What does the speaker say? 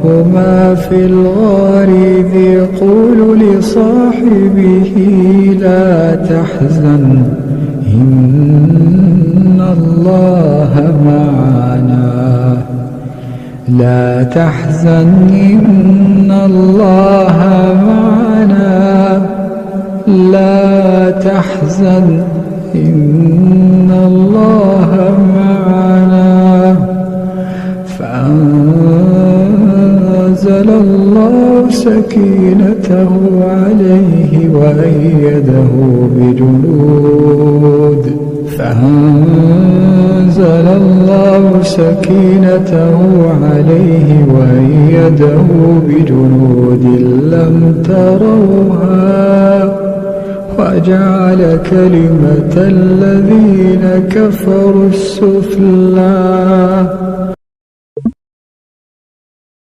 وهما في الغار إذ يقول لصاحبه لا تحزن إن الله معنا لا تحزن إن الله معنا لا تحزن إن الله معنا فأنزل الله سكينته عليه وأيده فأنزل الله سكينته عليه وأيده بجنود لم تروها وجعل كلمة الذين كفروا السفلى